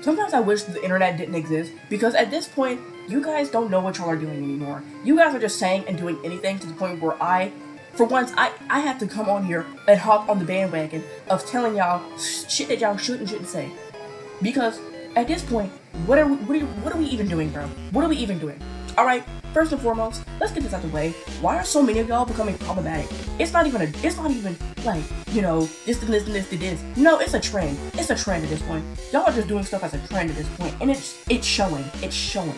Sometimes I wish the internet didn't exist, because at this point, you guys don't know what y'all are doing anymore. You guys are just saying and doing anything to the point where for once, I have to come on here and hop on the bandwagon of telling y'all shit that y'all shouldn't say. Because at this point, what are we even doing, bro? What are we even doing? Alright, first and foremost, let's get this out the way. Why are so many of y'all becoming problematic? It's not even like, this. No, it's a trend. It's a trend at this point. Y'all are just doing stuff as a trend at this point, and it's showing. It's showing.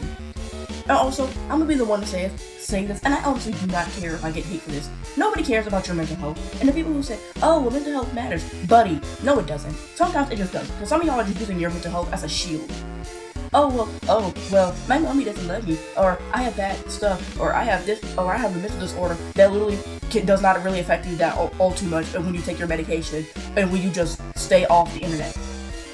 And also, I'm gonna be the one to say this, and I honestly do not care if I get hate for this. Nobody cares about your mental health. And the people who say, oh, well, mental health matters. Buddy, no it doesn't. Sometimes it just does. Because some of y'all are just using your mental health as a shield. Oh, well, my mommy doesn't love me, or I have bad stuff, or I have this, or I have a mental disorder that literally does not really affect you that all too much when you take your medication and when you just stay off the internet.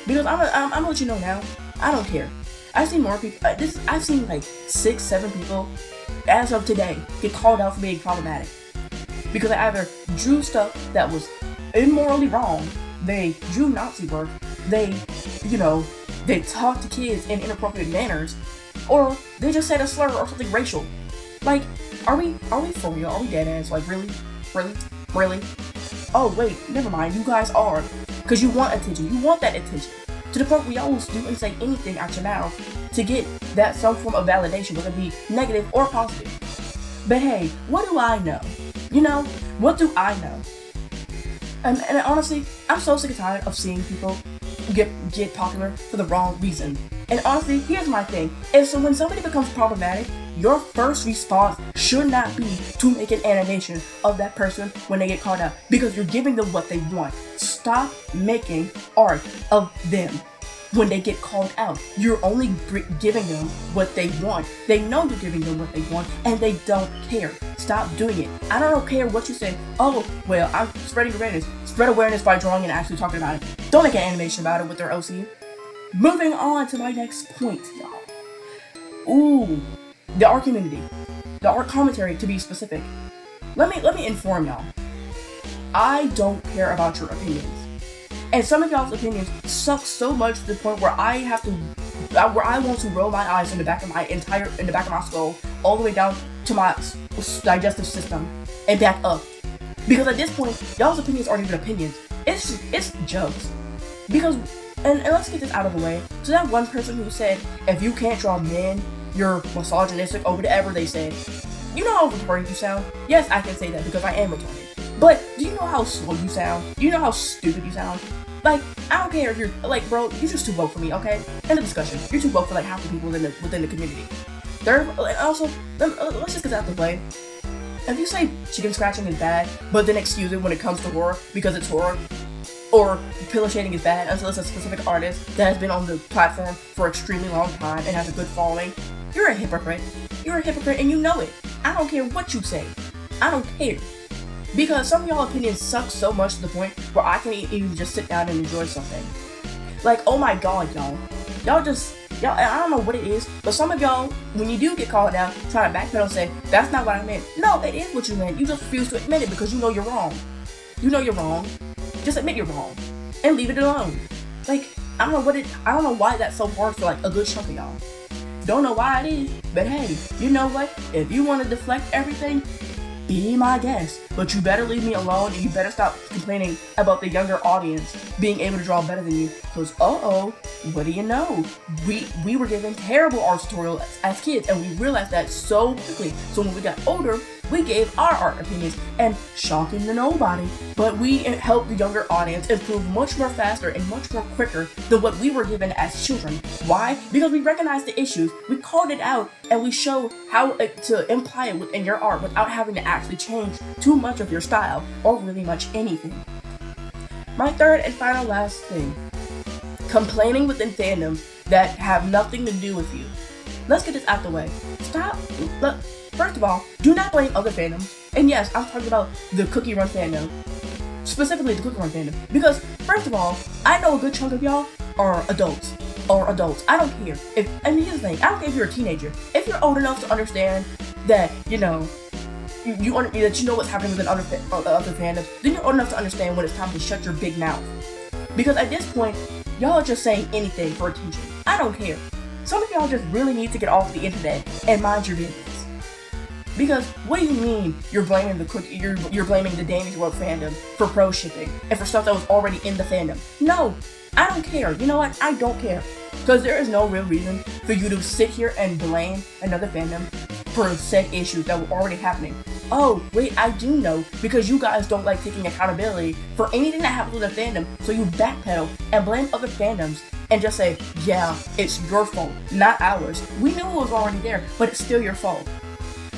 Because I'm gonna let you know now, I don't care. I've seen more people, I've seen like 6-7 people, as of today, get called out for being problematic. Because they either drew stuff that was immorally wrong, they drew Nazi work, they talk to kids in inappropriate manners, or they just said a slur or something racial. Like, are we for real? Are we dead ass? Like, really? Oh wait, never mind, you guys are. Because you want attention, you want that attention. To the point where y'all will do and say anything out your mouth to get that some form of validation, whether it be negative or positive. But hey, what do I know? What do I know? And honestly, I'm so sick and tired of seeing people get popular for the wrong reason. And honestly, here's my thing. When somebody becomes problematic, your first response should not be to make an animation of that person when they get called out, because you're giving them what they want. Stop making art of them when they get called out. You're only giving them what they want. They know you're giving them what they want, and they don't care. Stop doing it. I don't care what you say. Oh, well, I'm spreading awareness. Spread awareness by drawing and actually talking about it. Don't make an animation about it with their OC. Moving on to my next point, y'all. Ooh, the art community. The art commentary, to be specific. Let me inform y'all. I don't care about your opinions. And some of y'all's opinions suck so much to the point where I want to roll my eyes in the back of my skull, all the way down to my digestive system and back up. Because at this point, y'all's opinions aren't even opinions. It's jokes. Because, and let's get this out of the way. So that one person who said, if you can't draw men, you're misogynistic, or whatever they said. You know how retarded you sound? Yes, I can say that because I am retarded. But do you know how slow you sound? Do you know how stupid you sound? Like, I don't care if you're, like, bro, you're just too woke for me, okay? End of discussion. You're too woke for, like, half the people within the community. Third, also, let's just get out the way. If you say chicken scratching is bad, but then excuse it when it comes to horror because it's horror, or pillow shading is bad until it's a specific artist that has been on the platform for an extremely long time and has a good following, you're a hypocrite. You're a hypocrite and you know it. I don't care what you say. I don't care. Because some of y'all opinions suck so much to the point where I can't even just sit down and enjoy something. Like, oh my god, y'all, I don't know what it is, but some of y'all, when you do get called out, try to backpedal and say, that's not what I meant. No, it is what you meant. You just refuse to admit it because you know you're wrong. You know you're wrong. Just admit you're wrong. And leave it alone. Like, I don't know why that's so hard for, like, a good chunk of y'all. Don't know why it is, but hey, you know what? If you want to deflect everything, be my guest. But you better leave me alone, and you better stop complaining about the younger audience being able to draw better than you. Because, what do you know? We were given terrible art tutorials as kids, and we realized that so quickly. So when we got older, we gave our art opinions, and shocking to nobody, but we helped the younger audience improve much more faster and much more quicker than what we were given as children. Why? Because we recognized the issues, we called it out, and we show how to imply it within your art without having to actually change too much of your style, or really much anything. My third and final last thing. Complaining within fandoms that have nothing to do with you. Let's get this out the way. First of all, do not blame other fandoms. And yes, I'm talking about the Cookie Run fandom. Specifically the Cookie Run fandom. Because, first of all, I know a good chunk of y'all are adults. I don't care. And here's the thing, I don't care if you're a teenager. If you're old enough to understand that, that you know what's happening within other fandoms, then you're old enough to understand when it's time to shut your big mouth. Because at this point, y'all are just saying anything for attention. I don't care. Some of y'all just really need to get off the internet and mind your business. Because what do you mean you're blaming you're blaming the Damage World fandom for pro shipping and for stuff that was already in the fandom? No, I don't care. You know what? I don't care. Because there is no real reason for you to sit here and blame another fandom for said issues that were already happening. Oh, wait, I do know, because you guys don't like taking accountability for anything that happens with a fandom, so you backpedal and blame other fandoms and just say, yeah, it's your fault, not ours. We knew it was already there, but it's still your fault.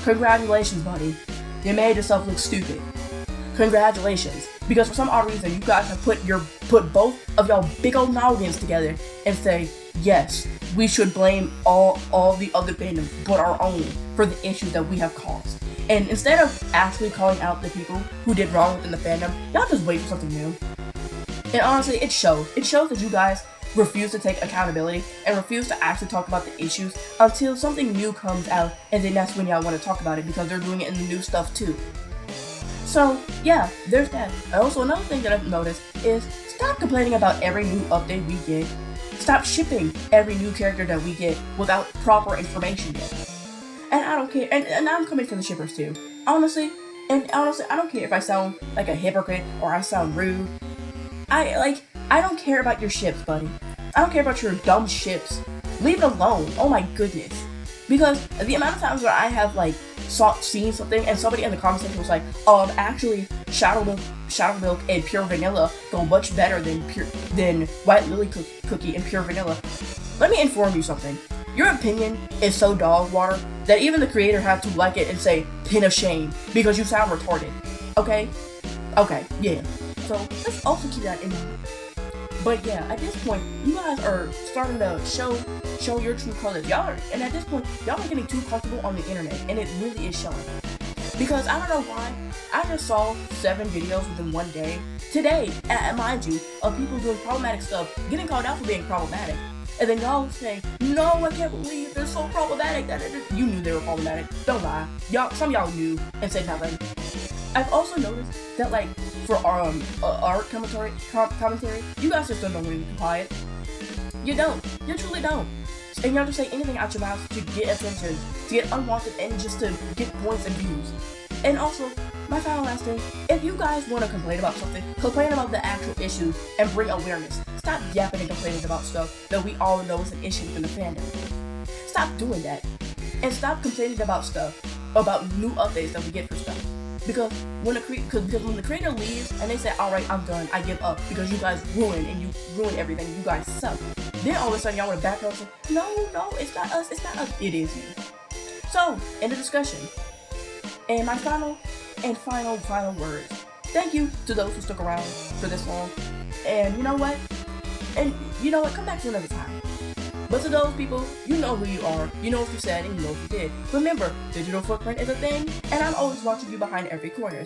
Congratulations, buddy. You made yourself look stupid. Congratulations. Because for some odd reason, you guys have put both of y'all big old noggins together and say, yes, we should blame all the other fandoms but our own for the issues that we have caused. And instead of actually calling out the people who did wrong within the fandom, y'all just wait for something new. And honestly, it shows. It shows that you guys refuse to take accountability and refuse to actually talk about the issues until something new comes out, and then that's when y'all want to talk about it because they're doing it in the new stuff too. So yeah, there's that. And also another thing that I've noticed is stop complaining about every new update we get. Stop shipping every new character that we get without proper information yet. And I don't care, and I'm coming for the shippers too. Honestly, I don't care if I sound like a hypocrite or I sound rude. I don't care about your ships, buddy. I don't care about your dumb ships. Leave it alone. Oh my goodness. Because the amount of times where I have seen something and somebody in the comment section was like, actually Shadow Milk and Pure Vanilla go much better than White Lily Cookie and Pure Vanilla. Let me inform you something. Your opinion is so dog water that even the creator had to like it and say pin of shame because you sound retarded. Okay, yeah. So let's also keep that in mind. But yeah, at this point, you guys are starting to show your true colors. And at this point, y'all are getting too comfortable on the internet, and it really is showing. Because I don't know why, I just saw 7 videos within one day today, mind you, of people doing problematic stuff, getting called out for being problematic. And then y'all say, no, I can't believe they're so problematic. You knew they were problematic. Don't lie. Some of y'all knew and said nothing. I've also noticed that for art commentary, you guys just don't know when to comply it. You don't. You truly don't. And y'all just say anything out your mouth to get attention, to get unwanted, and just to get points and views. And also, my final last thing, if you guys want to complain about something, complain about the actual issues and bring awareness. Stop yapping and complaining about stuff that we all know is an issue within the fandom. Stop doing that. And stop complaining about about new updates that we get for stuff. Because when the creator leaves and they say, alright, I'm done, I give up, because you guys ruin everything, you guys suck. Then all of a sudden y'all want to back up and say, no, it's not us, it is you. So, in the discussion, and my final words. Thank you to those who stuck around for this long. And you know what? Come back to another time. But to those people, you know who you are, you know what you said, and you know what you did. Remember, digital footprint is a thing, and I'm always watching you behind every corner.